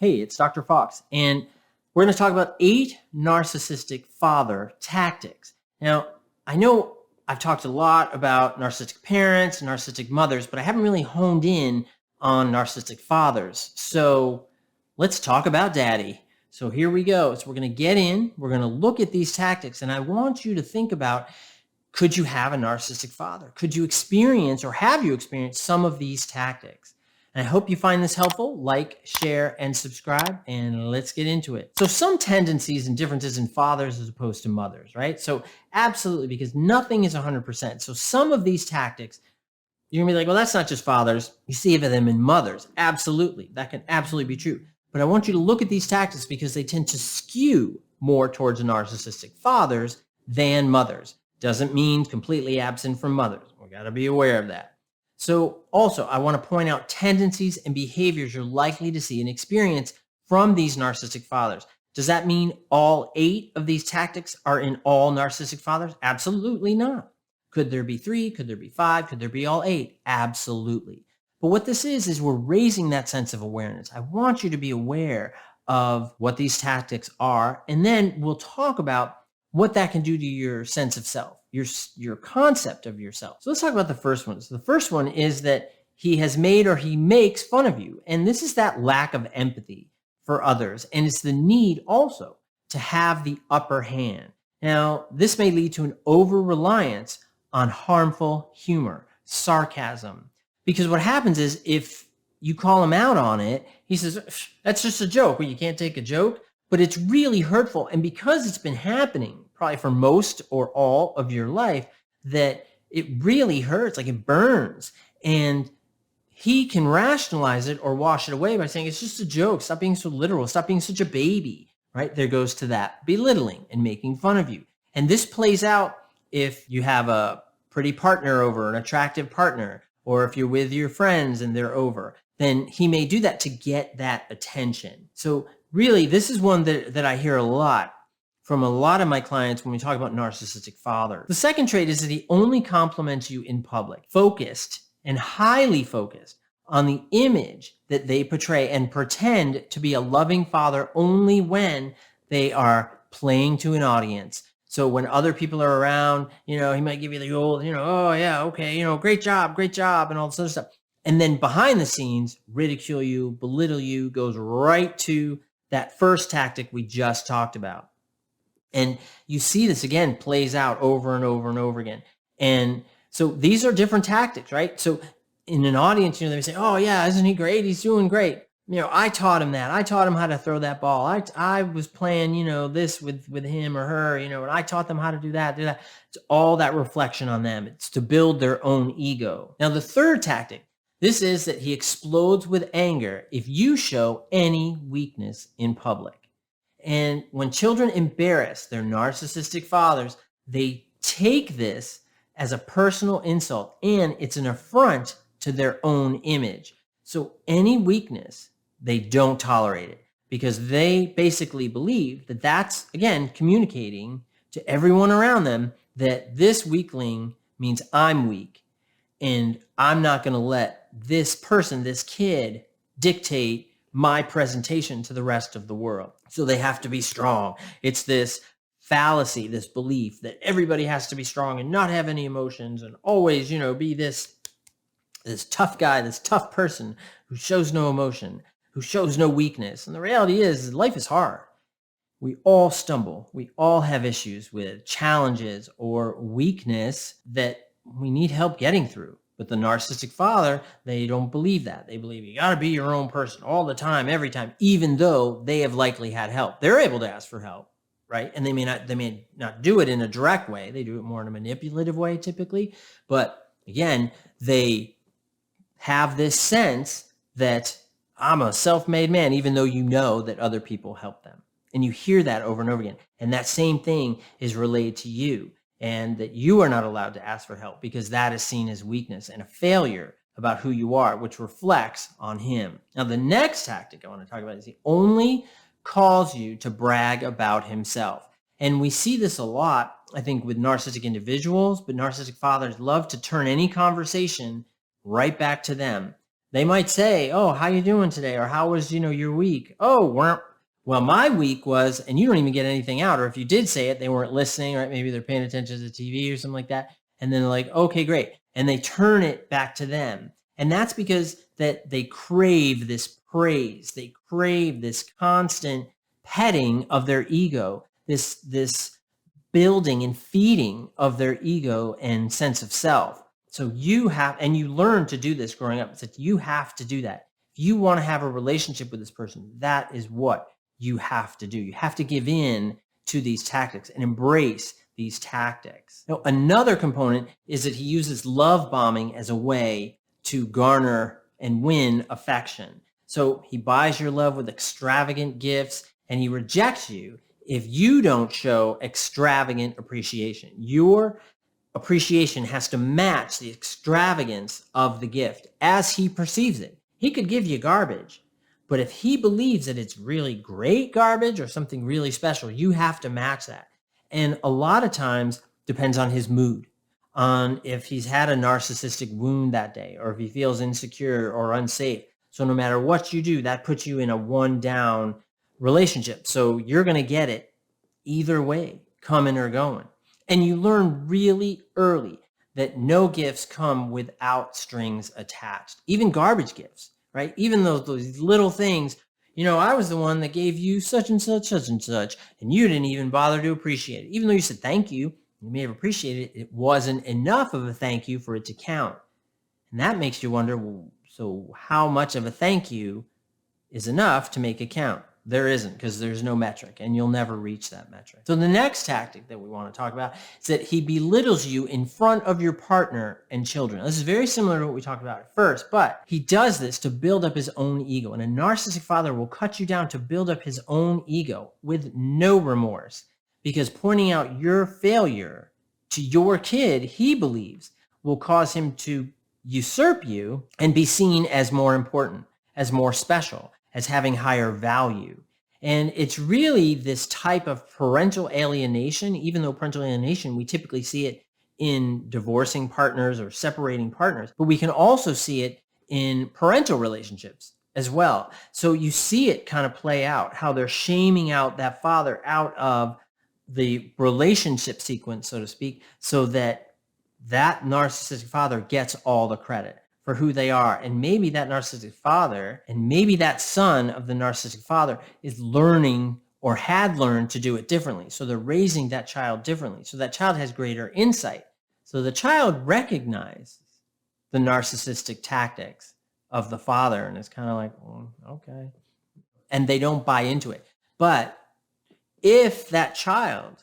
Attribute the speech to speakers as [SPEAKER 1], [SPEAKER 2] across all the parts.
[SPEAKER 1] Hey, it's Dr. Fox, and we're going to talk about 8 narcissistic father tactics. Now, I know I've talked a lot about narcissistic parents, narcissistic mothers, but I haven't really honed in on narcissistic fathers. So let's talk about daddy. So here we go. So we're going to get in, we're going to look at these tactics, and I want you to think about, could you have a narcissistic father? Could you experience or have you experienced some of these tactics? And I hope you find this helpful. Like, share, and subscribe, and let's get into it. So some tendencies and differences in fathers as opposed to mothers, right? So absolutely, because nothing is 100%. So some of these tactics, you're gonna be like, well, that's not just fathers. You see them in mothers. Absolutely, that can absolutely be true. But I want you to look at these tactics because they tend to skew more towards narcissistic fathers than mothers. Doesn't mean completely absent from mothers. We got to be aware of that. So also, I want to point out tendencies and behaviors you're likely to see and experience from these narcissistic fathers. Does that mean all 8 of these tactics are in all narcissistic fathers? Absolutely not. Could there be 3? Could there be 5? Could there be all 8? Absolutely. But what this is we're raising that sense of awareness. I want you to be aware of what these tactics are, and then we'll talk about what that can do to your sense of self, your concept of yourself. So let's talk about the first one. So the first one is that he has made or he makes fun of you. And this is that lack of empathy for others. And it's the need also to have the upper hand. Now, this may lead to an over-reliance on harmful humor, sarcasm. Because what happens is if you call him out on it, he says, that's just a joke. Well, you can't take a joke. But it's really hurtful. And because it's been happening probably for most or all of your life, that it really hurts, like it burns. And he can rationalize it or wash it away by saying, it's just a joke. Stop being so literal. Stop being such a baby, right? There goes to that belittling and making fun of you. And this plays out if you have a pretty partner over, an attractive partner, or if you're with your friends and they're over, then he may do that to get that attention. So really, this is one that I hear a lot from a lot of my clients when we talk about narcissistic fathers. The second trait is that he only compliments you in public, focused and highly focused on the image that they portray and pretend to be a loving father only when they are playing to an audience. So when other people are around, he might give you the old, oh yeah, okay, great job, and all this other stuff. And then behind the scenes, ridicule you, belittle you, goes right to that first tactic we just talked about. And you see this again plays out over and over and over again. And so these are different tactics, right? So in an audience, they say, oh yeah, isn't he great? He's doing great. I taught him that. I taught him how to throw that ball. I was playing, this with him or her, and I taught them how to do that. It's all that reflection on them. It's to build their own ego. Now, the third tactic, this is that he explodes with anger if you show any weakness in public. And when children embarrass their narcissistic fathers, they take this as a personal insult, and it's an affront to their own image. So any weakness, they don't tolerate it because they basically believe that that's, again, communicating to everyone around them that this weakling means I'm weak. And I'm not going to let this person, this kid, dictate my presentation to the rest of the world. So they have to be strong. It's this fallacy, this belief that everybody has to be strong and not have any emotions and always, be this tough guy, this tough person who shows no emotion, who shows no weakness. And the reality is life is hard. We all stumble. We all have issues with challenges or weakness that we need help getting through. But the narcissistic father, they don't believe that. They believe you got to be your own person all the time, every time, even though they have likely had help. They're able to ask for help, right? And they may not do it in a direct way. They do it more in a manipulative way typically. But again, they have this sense that I'm a self-made man, even though you know that other people help them. And you hear that over and over again. And that same thing is relayed to you, and that you are not allowed to ask for help because that is seen as weakness and a failure about who you are, which reflects on him. Now, the next tactic I want to talk about is he only calls you to brag about himself. And we see this a lot, I think, with narcissistic individuals, but narcissistic fathers love to turn any conversation right back to them. They might say, "Oh, how you doing today?" Or "How was, your week?" "Oh, well, my week was," and you don't even get anything out. Or if you did say it, they weren't listening, right? Maybe they're paying attention to the TV or something like that. And then they're like, "Okay, great." And they turn it back to them. And that's because that they crave this praise. They crave this constant petting of their ego, this building and feeding of their ego and sense of self. So you have, and you learn to do this growing up. It's that you have to do that. If you want to have a relationship with this person, that is what you have to do. You have to give in to these tactics and embrace these tactics. Now, another component is that he uses love bombing as a way to garner and win affection. So he buys your love with extravagant gifts, and he rejects you if you don't show extravagant appreciation. Your appreciation has to match the extravagance of the gift as he perceives it. He could give you garbage, but if he believes that it's really great garbage or something really special, you have to match that. And a lot of times depends on his mood, on if he's had a narcissistic wound that day, or if he feels insecure or unsafe. So no matter what you do, that puts you in a one down relationship. So you're going to get it either way, coming or going. And you learn really early that no gifts come without strings attached, even garbage gifts, right? Even those little things, I was the one that gave you such and such, and you didn't even bother to appreciate it. Even though you said thank you, you may have appreciated it, it wasn't enough of a thank you for it to count. And that makes you wonder, well, so how much of a thank you is enough to make it count? There isn't, because there's no metric, and you'll never reach that metric. So the next tactic that we want to talk about is that he belittles you in front of your partner and children. This is very similar to what we talked about at first, but he does this to build up his own ego. And a narcissistic father will cut you down to build up his own ego with no remorse, because pointing out your failure to your kid, he believes, will cause him to usurp you and be seen as more important, as more special, as having higher value. And it's really this type of parental alienation, even though parental alienation, we typically see it in divorcing partners or separating partners, but we can also see it in parental relationships as well. So you see it kind of play out, how they're shaming out that father out of the relationship sequence, so to speak, so that that narcissistic father gets all the credit for who they are. And maybe that narcissistic father, and maybe that son of the narcissistic father, is learning or had learned to do it differently. So they're raising that child differently. So that child has greater insight. So the child recognizes the narcissistic tactics of the father, and it's kind of like, oh, okay. And they don't buy into it. But if that child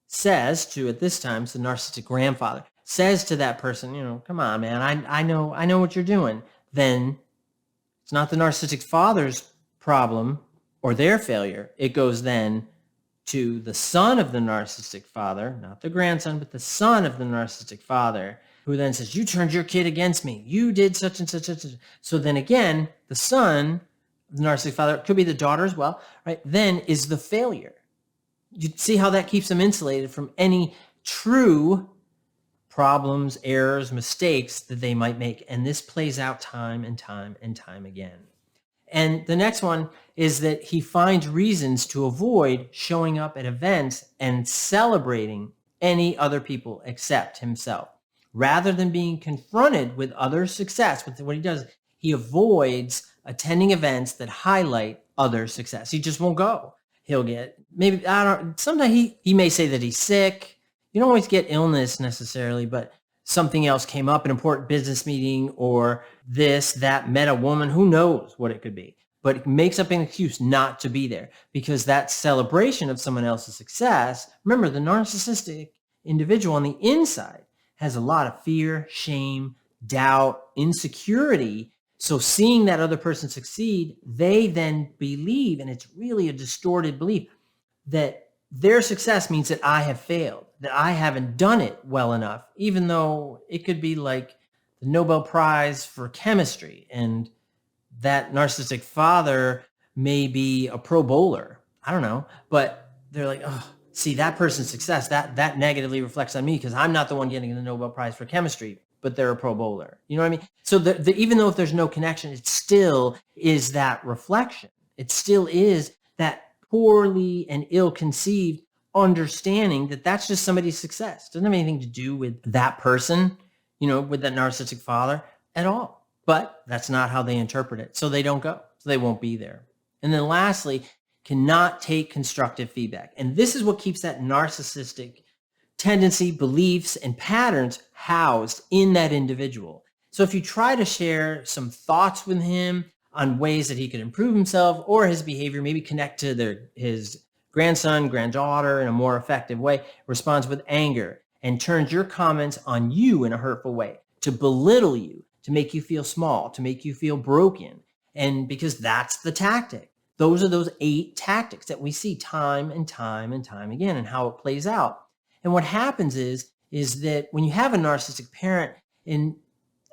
[SPEAKER 1] says to, at this time, it's the narcissistic grandfather, says to that person, come on, man, I know what you're doing, then it's not the narcissistic father's problem or their failure. It goes then to the son of the narcissistic father, not the grandson, but the son of the narcissistic father, who then says, you turned your kid against me. You did such and such and such. So then again, the son of the narcissistic father, it could be the daughter as well, right? Then is the failure. You see how that keeps them insulated from any true problems, errors, mistakes that they might make. And this plays out time and time and time again. And the next one is that he finds reasons to avoid showing up at events and celebrating any other people except himself. Rather than being confronted with other success, what he does, he avoids attending events that highlight other success. He just won't go. He'll get, maybe, sometimes he may say that he's sick. You don't always get illness necessarily, but something else came up, an important business meeting, or that, met a woman, who knows what it could be. But it makes up an excuse not to be there, because that celebration of someone else's success, remember, the narcissistic individual on the inside has a lot of fear, shame, doubt, insecurity. So seeing that other person succeed, they then believe, and it's really a distorted belief, that their success means that I have failed, that I haven't done it well enough, even though it could be like the Nobel Prize for chemistry, and that narcissistic father may be a pro bowler. I don't know, but they're like, oh, see, that person's success, that negatively reflects on me because I'm not the one getting the Nobel Prize for chemistry. but they're a pro bowler. You know what I mean? So even though if there's no connection, it still is that reflection. It still is that poorly and ill-conceived understanding that that's just somebody's success. Doesn't have anything to do with that person, with that narcissistic father at all. But that's not how they interpret it. So they don't go. So they won't be there. And then lastly, cannot take constructive feedback. And this is what keeps that narcissistic tendency, beliefs, and patterns housed in that individual. So if you try to share some thoughts with him on ways that he could improve himself or his behavior, maybe connect to his grandson, granddaughter in a more effective way, responds with anger and turns your comments on you in a hurtful way, to belittle you, to make you feel small, to make you feel broken. And because that's the tactic. Those are those 8 tactics that we see time and time and time again, and how it plays out. And what happens is that when you have a narcissistic parent, and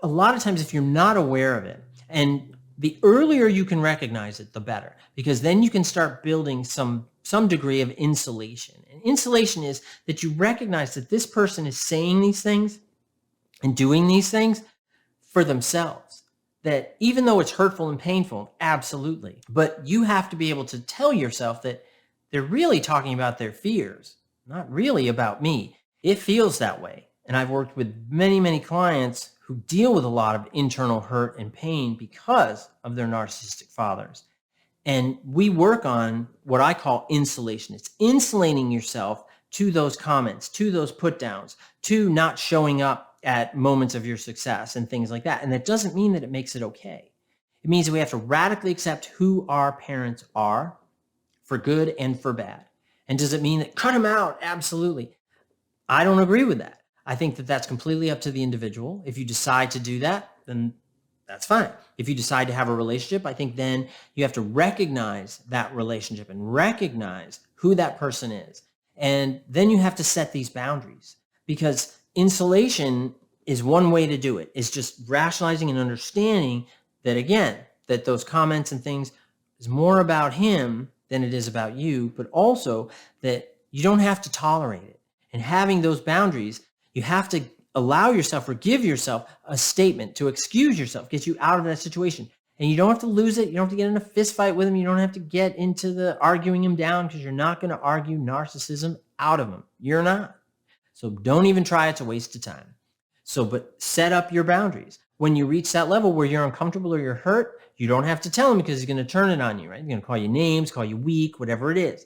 [SPEAKER 1] a lot of times if you're not aware of it, and the earlier you can recognize it, the better, because then you can start building some degree of insulation. And insulation is that you recognize that this person is saying these things and doing these things for themselves. That even though it's hurtful and painful, absolutely, but you have to be able to tell yourself that they're really talking about their fears, not really about me. It feels that way. And I've worked with many, many clients who deal with a lot of internal hurt and pain because of their narcissistic fathers. And we work on what I call insulation. It's insulating yourself to those comments, to those put downs, to not showing up at moments of your success and things like that. And that doesn't mean that it makes it okay. It means that we have to radically accept who our parents are, for good and for bad. And does it mean that cut them out? Absolutely. I don't agree with that. I think that that's completely up to the individual. If you decide to do that, then that's fine. If you decide to have a relationship, I think then you have to recognize that relationship and recognize who that person is. And then you have to set these boundaries, because insulation is one way to do it. It's just rationalizing and understanding that, again, that those comments and things is more about him than it is about you, but also that you don't have to tolerate it. And having those boundaries, you have to allow yourself or give yourself a statement to excuse yourself, get you out of that situation. And you don't have to lose it. You don't have to get in a fist fight with him. You don't have to get into the arguing him down, because you're not going to argue narcissism out of him. You're not. So don't even try. It's a waste of time. But set up your boundaries. When you reach that level where you're uncomfortable or you're hurt, you don't have to tell him, because he's going to turn it on you, right? He's going to call you names, call you weak, whatever it is.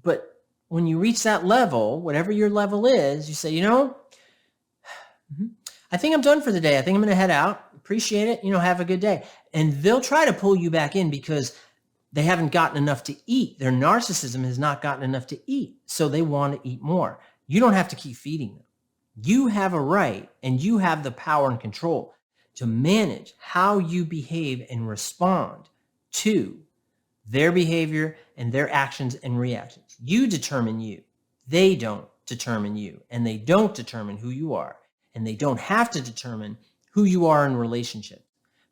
[SPEAKER 1] But when you reach that level, whatever your level is, you say, I think I'm done for the day. I think I'm going to head out. Appreciate it. Have a good day. And they'll try to pull you back in because they haven't gotten enough to eat. Their narcissism has not gotten enough to eat. So they want to eat more. You don't have to keep feeding them. You have a right, and you have the power and control to manage how you behave and respond to their behavior and their actions and reactions. You determine you. They don't determine you, and they don't determine who you are, and they don't have to determine who you are in relationship,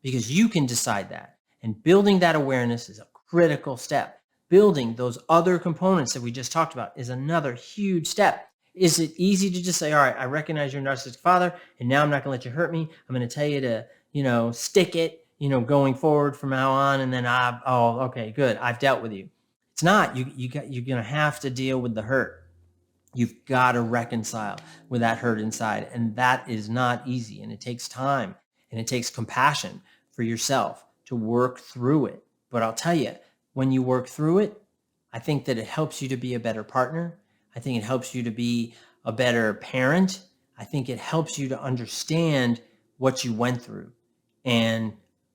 [SPEAKER 1] because you can decide that. And building that awareness is a critical step. Building those other components that we just talked about is another huge step. Is it easy to just say, all right, I recognize your narcissistic father, and now I'm not going to let you hurt me. I'm going to tell you to, stick it, going forward from now on. And then okay, good. I've dealt with you. It's not. You're going to have to deal with the hurt. You've got to reconcile with that hurt inside. And that is not easy. And it takes time, and it takes compassion for yourself to work through it. But I'll tell you, when you work through it, I think that it helps you to be a better partner. I think it helps you to be a better parent. I think it helps you to understand what you went through. And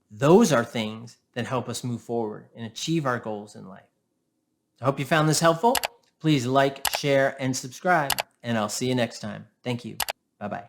[SPEAKER 1] those are things that help us move forward and achieve our goals in life. I hope you found this helpful. Please like, share, and subscribe, and I'll see you next time. Thank you. Bye-bye.